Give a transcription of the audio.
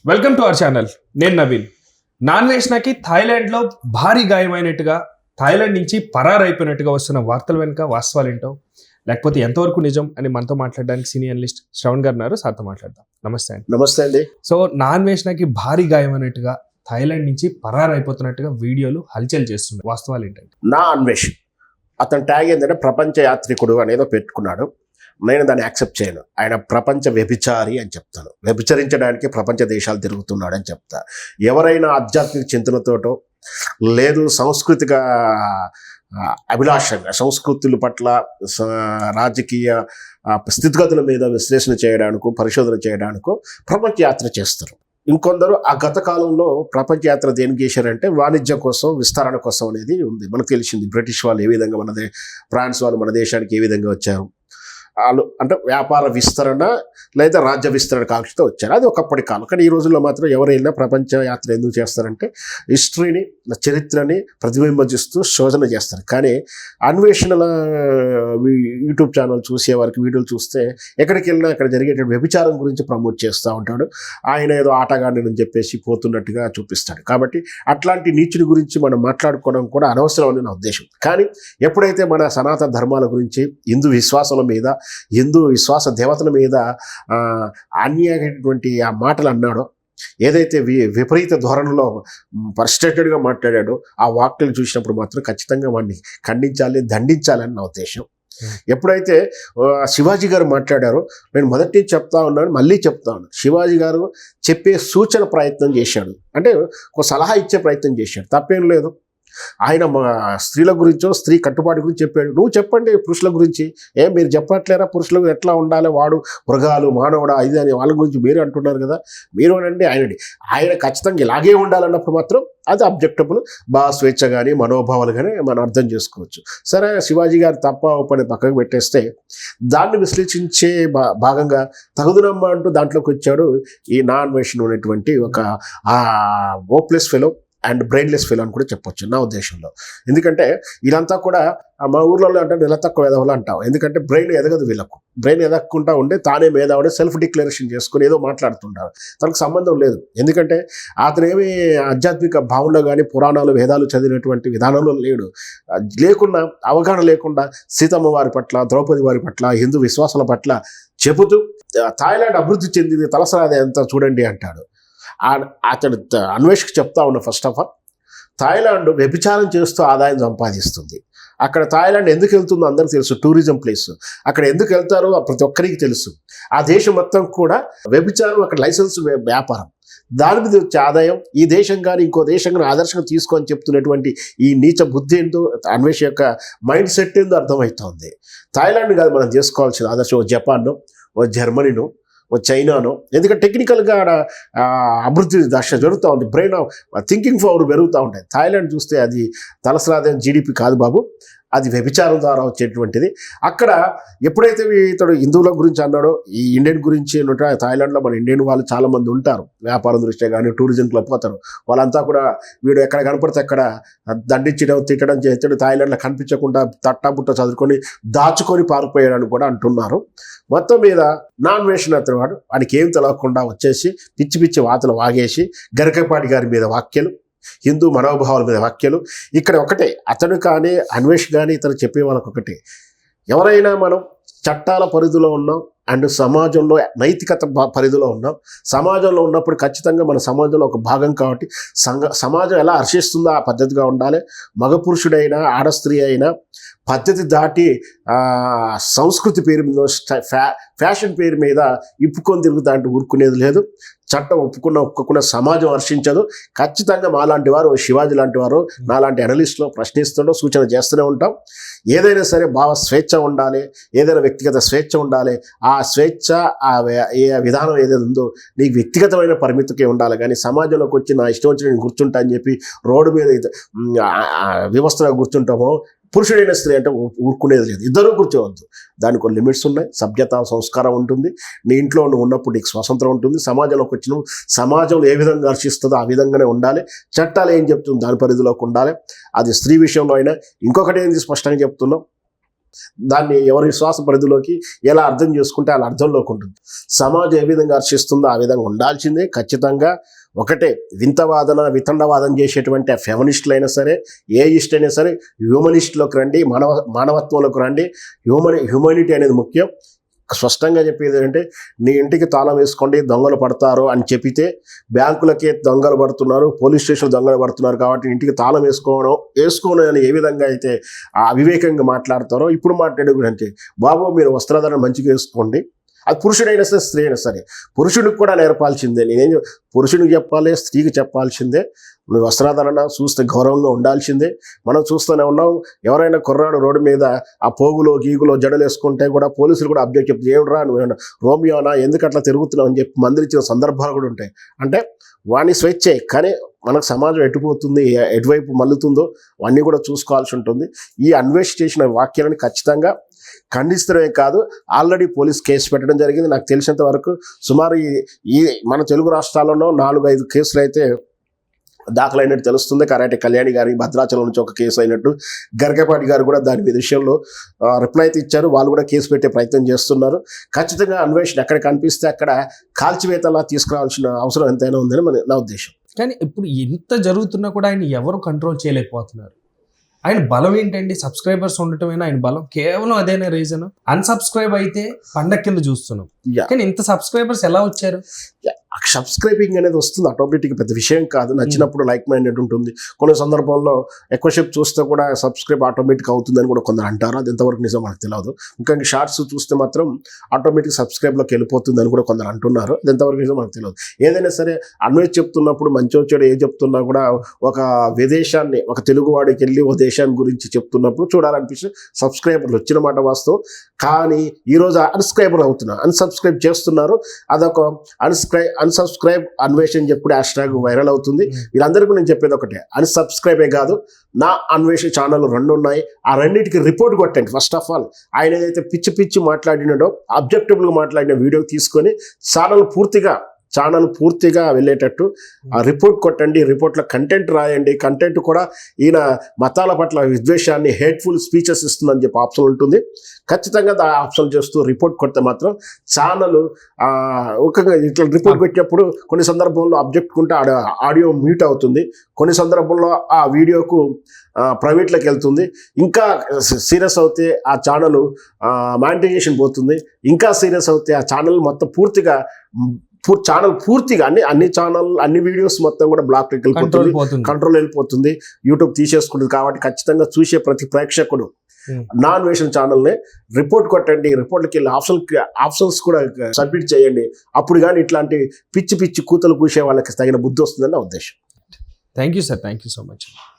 Welcome to our channel. నేను నవీన్. నాన్వేష్ణకి థాయిలాండ్లో భారీ గాయమైనట్టుగా, Thailand నుంచి పరారైపోయినట్టుగా వస్తున్న వార్తల వెనుక వాస్తవాలు ఏంటో, లేకపోతే ఎంతవరకు నిజం అని మనతో మాట్లాడడానికి సీనియర్ అనలిస్ట్ శ్రవణ్ గారు ఉన్నారు. సార్తో మాట్లాడదాం. నమస్తే అండి. నమస్తే అండి. సో నాన్వేష్ణకి భారీ గాయమైనట్టుగా, థాయిలాండ్ నుంచి పరారైపోతున్నట్టుగా వీడియోలు హల్చల్ చేస్తున్నాయి. వాస్తవాలు ఏంటంటే, నా అన్వేష్ అతని ట్యాగ్ ఏంటంటే ప్రపంచ యాత్రికుడు అనేదో పెట్టుకున్నాడు. నేను దాన్ని యాక్సెప్ట్ చేయను. ఆయన ప్రపంచ వ్యభిచారి అని చెప్తాను. వ్యభిచరించడానికి ప్రపంచ దేశాలు తిరుగుతున్నాడు అని చెప్తా. ఎవరైనా ఆధ్యాత్మిక చింతనతోటో లేదు సాంస్కృతిక అభిలాషంగా సంస్కృతుల పట్ల రాజకీయ స్థితిగతుల మీద విశ్లేషణ చేయడానికో పరిశోధన చేయడానికో ప్రపంచ యాత్ర చేస్తారు. ఇంకొందరు ఆ గత కాలంలో ప్రపంచ యాత్ర దేనికి చేశారంటే వాణిజ్యం కోసం, విస్తరణ కోసం అనేది ఉంది. మనకు తెలిసింది బ్రిటిష్ వాళ్ళు ఏ విధంగా ఫ్రాన్స్ వాళ్ళు మన దేశానికి ఏ విధంగా వచ్చారు. వాళ్ళు అంటే వ్యాపార విస్తరణ లేదా రాజ్య విస్తరణ కాంక్షతో వచ్చారు. అది ఒకప్పటి కాలం. కానీ ఈ రోజుల్లో మాత్రం ఎవరైనా ప్రపంచ యాత్ర ఎందుకు చేస్తారంటే హిస్టరీని, చరిత్రని ప్రతిబింబిస్తూ శోధన చేస్తారు. కానీ అన్వేషణల యూట్యూబ్ ఛానల్ చూసే వారికి వీడియోలు చూస్తే ఎక్కడికి వెళ్ళినా అక్కడ జరిగేటువంటి వ్యభిచారం గురించి ప్రమోట్ చేస్తూ ఉంటాడు. ఆయన ఏదో ఆటగాడిని అని చెప్పేసి పోతున్నట్టుగా చూపిస్తాడు. కాబట్టి అట్లాంటి నీచుడి గురించి మనం మాట్లాడుకోవడం కూడా అనవసరం అని నా ఉద్దేశం. కానీ ఎప్పుడైతే మన సనాతన ధర్మాల గురించి, హిందూ విశ్వాసాల మీద, హిందూ విశ్వాస దేవతల మీద అన్యాయటువంటి ఆ మాటలు అన్నాడో, ఏదైతే విపరీత ధోరణిలో ఫ్రస్ట్రేటెడ్గా మాట్లాడాడో ఆ వాక్యలు చూసినప్పుడు మాత్రం ఖచ్చితంగా వాడిని ఖండించాలి, దండించాలని నా ఉద్దేశం. ఎప్పుడైతే శివాజీ గారు మాట్లాడారో, నేను మొదటి చెప్తా ఉన్నాను, మళ్ళీ చెప్తా ఉన్నాను, శివాజీ గారు చెప్పే సూచన ప్రయత్నం చేశాడు. అంటే ఒక సలహా ఇచ్చే ప్రయత్నం చేశాడు. తప్పేం లేదు. ఆయన స్త్రీల గురించో, స్త్రీ కట్టుబాటు గురించి చెప్పాడు. నువ్వు చెప్పండి పురుషుల గురించి. మీరు చెప్పట్లేరా పురుషులకు ఎట్లా ఉండాలి, వాడు మృగాలు, మానవుడా, ఇది అని వాళ్ళ గురించి మీరు అంటున్నారు కదా, మీరు అనండి. ఆయన ఖచ్చితంగా ఇలాగే ఉండాలన్నప్పుడు మాత్రం అది అబ్జెక్టబుల్. బాగా స్వేచ్ఛ కానీ మనోభావాలు కానీ మనం అర్థం చేసుకోవచ్చు. సరే, శివాజీ గారు తప్ప పని పక్కకు పెట్టేస్తే దాన్ని విశ్లేషించే భాగంగా తగుదునమ్మ అంటూ దాంట్లోకి వచ్చాడు ఈ నాన్వేషన్ ఉన్నటువంటి ఒక hopeless fellow and brainless fellow అని కూడా చెప్పొచ్చు నా ఉద్దేశంలో. ఎందుకంటే వీళ్ళంతా కూడా మా ఊర్లలో అంటే నెల తక్కువ ఎదవలు అంటాం. ఎందుకంటే బ్రెయిన్ ఎదగదు వీళ్ళకు. బ్రెయిన్ ఎదగకుండా ఉండే తానే మేధావుడే సెల్ఫ్ డిక్లరేషన్ చేసుకుని ఏదో మాట్లాడుతుంటారు. తనకు సంబంధం లేదు. ఎందుకంటే అతనేమి ఆధ్యాత్మిక భావనలో కానీ పురాణాలు, వేదాలు చదివినటువంటి విధానంలో లేడు. లేకుండా, అవగాహన లేకుండా సీతమ్మ వారి పట్ల, ద్రౌపది వారి పట్ల, హిందూ విశ్వాసాల పట్ల చెబుతూ థాయిలాండ్ అభివృద్ధి చెందింది, తలసరాది అంతా చూడండి అంటాడు. అతడు అన్వేషకు చెప్తా ఉన్న ఫస్ట్ ఆఫ్ ఆల్, థాయిలాండ్ వ్యభిచారం చేస్తూ ఆదాయం సంపాదిస్తుంది. అక్కడ థాయిలాండ్ ఎందుకు వెళ్తుందో అందరికీ తెలుసు. Tourism place. అక్కడ ఎందుకు వెళ్తారో ప్రతి ఒక్కరికి తెలుసు. ఆ దేశం మొత్తం కూడా వ్యభిచారం, అక్కడ లైసెన్స్ వ్యాపారం, దాని మీద వచ్చే ఆదాయం ఈ దేశం కానీ ఇంకో దేశం కానీ ఆదర్శంగా తీసుకొని చెప్తున్నటువంటి ఈ నీచ బుద్ధి ఏంటో, అన్వేష యొక్క మైండ్ సెట్ ఏందో అర్థమవుతుంది. థాయిలాండ్ కాదు మనం చేసుకోవాల్సిన ఆదర్శం. ఓ జపాన్ను, ఓ జర్మనీను, ఓ చైనాను. ఎందుకంటే టెక్నికల్గా అభివృద్ధి దశ జరుగుతూ ఉంది. బ్రెయిన్ థింకింగ్ పవర్ పెరుగుతూ ఉంటాయి. థాయిలాండ్ చూస్తే అది తలసరాదే జీడిపి కాదు బాబు, అది వ్యభిచారం ద్వారా వచ్చేటువంటిది. అక్కడ ఎప్పుడైతే ఇతడు హిందువుల గురించి అన్నాడో, ఈ ఇండియన్ గురించి థాయిలాండ్లో మన ఇండియన్ వాళ్ళు చాలామంది ఉంటారు. వ్యాపారం దృష్ట్యా కానీ టూరిజంలో పోతారు. వాళ్ళంతా కూడా వీడు ఎక్కడ కనపడితే అక్కడ దండించడం, తిట్టడం చేస్తాడు. థాయిలాండ్లో కనిపించకుండా తట్టాబుట్ట చదువుకొని దాచుకొని పారిపోయాడని కూడా అంటున్నారు. మొత్తం మీద నాన్వేషన్ అతను వాడికి ఏం తెలియకుండా వచ్చేసి పిచ్చి పిచ్చి వాతలు వాగేసి గరికపాటి గారి మీద వాక్యలు, హిందూ మనోభావాల మీద వ్యాఖ్యలు. ఇక్కడ ఒకటే, అతను కానీ అన్వేష్ కానీ ఇతను చెప్పే వాళ్ళకి ఒకటే, ఎవరైనా మనం చట్టాల పరిధిలో ఉన్నాం అండ్ సమాజంలో నైతికత పరిధిలో ఉన్నాం. సమాజంలో ఉన్నప్పుడు ఖచ్చితంగా మన సమాజంలో ఒక భాగం కాబట్టి సమాజం ఎలా హర్షిస్తుందో ఆ పద్ధతిగా ఉండాలి. మగ పురుషుడైనా, ఆడ స్త్రీ అయినా పద్ధతి దాటి సంస్కృతి పేరు మీద, ఫ్యాషన్ పేరు మీద ఇప్పుకొని తిరుగుతా అంటే ఊరుకునేది లేదు. చట్టం ఒప్పుకున్న సమాజం హర్షించదు. ఖచ్చితంగా మాలాంటి వారు, శివాజీ లాంటి వారు, నాలాంటి అనలిస్టులు ప్రశ్నిస్తుండో, సూచన చేస్తూనే ఉంటాం. ఏదైనా సరే భావ స్వేచ్ఛ ఉండాలి, ఏదైనా వ్యక్తిగత స్వేచ్ఛ ఉండాలి. ఆ స్వేచ్ఛ, ఏ విధానం ఏదైనా ఉందో నీకు వ్యక్తిగతమైన పరిమితికే ఉండాలి. కానీ సమాజంలోకి వచ్చి నా ఇష్టం వచ్చి నేను కూర్చుంటా అని చెప్పి రోడ్డు మీద వ్యవస్థగా కూర్చుంటామో, పురుషుడైన స్త్రీ అంటే ఊరుకునేది లేదు. ఇద్దరూ కూర్చోవద్దు. దానికి కొన్ని లిమిట్స్ ఉన్నాయి. సభ్యత, సంస్కారం ఉంటుంది. నీ ఇంట్లో నువ్వు ఉన్నప్పుడు నీకు స్వాతంత్రం ఉంటుంది. సమాజంలోకి వచ్చిన సమాజంలో ఏ విధంగా హర్షిస్తుందో ఆ విధంగానే ఉండాలి. చట్టాలు ఏం చెప్తుంది దాని పరిధిలోకి ఉండాలి. అది స్త్రీ విషయంలో అయినా. ఇంకొకటి ఏంది స్పష్టంగా చెప్తున్నాం, దాన్ని ఎవరి విశ్వాస పరిధిలోకి ఎలా అర్థం చేసుకుంటే అలా అర్థంలోకి ఉంటుంది. సమాజం ఏ విధంగా హర్షిస్తుందో ఆ విధంగా ఉండాల్సిందే. ఖచ్చితంగా ఒకటే వింతవాదన వితండవాదం చేసేటువంటి ఆ ఫెమినిస్టులు అయినా సరే, ఏ ఇస్ట్ అయినా సరే, హ్యూమనిస్ట్లోకి రండి, మానవత్వంలోకి రండి. హ్యూమానిటీ అనేది ముఖ్యం. స్పష్టంగా చెప్పేది ఏంటంటే, నీ ఇంటికి తాళం వేసుకోండి, దొంగలు పడతారు అని చెప్పితే, బ్యాంకులకే దొంగలు పడుతున్నారు, పోలీస్ స్టేషన్ దొంగలు పడుతున్నారు కాబట్టి ఇంటికి తాళం వేసుకోను అని ఏ విధంగా అయితే అవివేకంగా మాట్లాడతారో ఇప్పుడు మాట్లాడే కూడా అంటే, బాబు మీరు వస్త్రధారణ మంచిగా వేసుకోండి. అది పురుషుడైనా సరే, స్త్రీ అయినా సరే, పురుషుడికి కూడా నేర్పాల్సిందే. పురుషుడికి చెప్పాలి, స్త్రీకి చెప్పాల్సిందే. నువ్వు వస్త్రాధారణ చూస్తే గౌరవంగా ఉండాల్సిందే. మనం చూస్తూనే ఉన్నాం, ఎవరైనా కుర్రాడు రోడ్డు మీద ఆ పోగులో గీగులో జడలు వేసుకుంటే కూడా పోలీసులు కూడా అబ్జెక్ట్ చెప్తే, ఏమిట్రా నువ్వు రోమియోనా, ఎందుకు అట్లా తిరుగుతున్నావు అని చెప్పి మందలించిన సందర్భాలు కూడా ఉంటాయి. అంటే వాడిని స్వేచ్ఛే, కానీ మనకు సమాజం ఎటుపోతుంది, ఎటువైపు మల్లుతుందో అన్నీ కూడా చూసుకోవాల్సి ఉంటుంది. ఈ అన్వేషణ చేసిన వాక్యాలను ఖచ్చితంగా ఖండిస్తమే కాదు, ఆల్రెడీ పోలీస్ కేసు పెట్టడం జరిగింది. నాకు తెలిసినంత వరకు సుమారు ఈ మన తెలుగు రాష్ట్రాల్లోనూ 4-5 కేసులు అయితే దాఖలైనట్టు తెలుస్తుంది. కరాటే కళ్యాణి గారి భద్రాచలం నుంచి ఒక కేసు అయినట్టు, గరికపాటి గారు కూడా దాని మీద విషయంలో రిప్లై అయితే ఇచ్చారు. వాళ్ళు కూడా కేసు పెట్టే ప్రయత్నం చేస్తున్నారు. ఖచ్చితంగా అన్వేషణ ఎక్కడ కనిపిస్తే అక్కడ కాల్చివేతలా తీసుకురావాల్సిన అవసరం ఎంతైనా ఉందని నా ఉద్దేశం. కానీ ఇప్పుడు ఇంత జరుగుతున్నా కూడా ఆయన ఎవరు కంట్రోల్ చేయలేకపోతున్నారు. ఆయన బలం ఏంటండి? సబ్స్క్రైబర్స్ ఉండటమేనా ఆయన బలం? కేవలం అదేనా రీజన్? అన్సబ్స్క్రైబ్ అయితే పండగ కింద చూస్తున్నాం, కానీ ఇంత సబ్స్క్రైబర్స్ ఎలా వచ్చారు? సబ్స్క్రైబింగ్ అనేది వస్తుంది ఆటోమేటిక్, పెద్ద విషయం కాదు. నచ్చినప్పుడు లైక్ మైండెడ్ ఉంటుంది. కొన్ని సందర్భాల్లో ఎక్కువసేపు చూస్తే కూడా సబ్స్క్రైబ్ ఆటోమేటిక్ అవుతుందని కూడా కొందరు అంటారు. అది ఎంతవరకు నిజం మనకు తెలియదు. ముఖ్యంగా షార్ట్స్ చూస్తే మాత్రం ఆటోమేటిక్ సబ్స్క్రైబ్లోకి వెళ్ళిపోతుందని కూడా కొందరు అంటున్నారు. అది ఎంతవరకు నిజం మనకు తెలియదు. ఏదైనా సరే అన్వేష్ చెప్తున్నప్పుడు మంచో చెడు ఏ చెప్తున్నా కూడా ఒక విదేశాన్ని, ఒక తెలుగువాడికి వెళ్ళి ఒక దేశాన్ని గురించి చెప్తున్నప్పుడు చూడాలనిపిస్తే సబ్స్క్రైబర్లు వచ్చిన మాట వాస్తవం. కానీ ఈరోజు అన్సబ్స్క్రైబ్ చేస్తున్నారు. అదొక అన్సబ్స్క్రైబ్ అన్వేషణ చెప్పి హ్యాష్ట్యాగ్ వైరల్ అవుతుంది. వీళ్ళందరికీ నేను చెప్పేది ఒకటే, అన్సబ్స్క్రైబే కాదు, నా అన్వేషణ ఛానల్ 2 ఉన్నాయి. ఆ రెండింటికి రిపోర్ట్ కొట్టండి. ఫస్ట్ ఆఫ్ ఆల్ ఆయన ఏదైతే పిచ్చి మాట్లాడినాడో, అబ్జెక్టివ్గా మాట్లాడిన వీడియో తీసుకొని ఛానల్ పూర్తిగా వెళ్ళేటట్టు ఆ రిపోర్ట్ కొట్టండి. రిపోర్ట్లో కంటెంట్ రాయండి. కంటెంట్ కూడా ఈయన మతాల పట్ల విద్వేషాన్ని, హేట్ఫుల్ స్పీచెస్ ఇస్తుందని చెప్పి ఆప్షన్ ఉంటుంది. ఖచ్చితంగా ఆ ఆప్షన్ చేస్తూ రిపోర్ట్ కొడితే మాత్రం ఛానల్ ఇట్లా రిపోర్ట్ పెట్టినప్పుడు కొన్ని సందర్భంలో అబ్జెక్ట్ ఉంటే ఆడియో మ్యూట్ అవుతుంది. కొన్ని సందర్భంలో ఆ వీడియోకు ప్రైవేట్లోకి వెళ్తుంది. ఇంకా సీరియస్ అవుతే ఆ ఛానల్ మానిటైజేషన్ పోతుంది. ఇంకా సీరియస్ అవుతే ఆ ఛానల్ మొత్తం పూర్తిగా అన్ని వీడియోస్ మొత్తం కూడా బ్లాక్ కంట్రోల్ వెళ్ళిపోతుంది. యూట్యూబ్ తీసేసుకుంటుంది. కాబట్టి ఖచ్చితంగా చూసే ప్రతి ప్రేక్షకుడు నా అన్వేషణ ఛానల్ని రిపోర్ట్ కొట్టండి. రిపోర్ట్కి వెళ్ళి ఆప్షన్స్ కూడా సబ్మిట్ చేయండి. అప్పుడు కానీ ఇట్లాంటి పిచ్చి కూతలు కూసే వాళ్ళకి తగిన బుద్ధి వస్తుందని నా ఉద్దేశం. Thank you sir, thank you so much.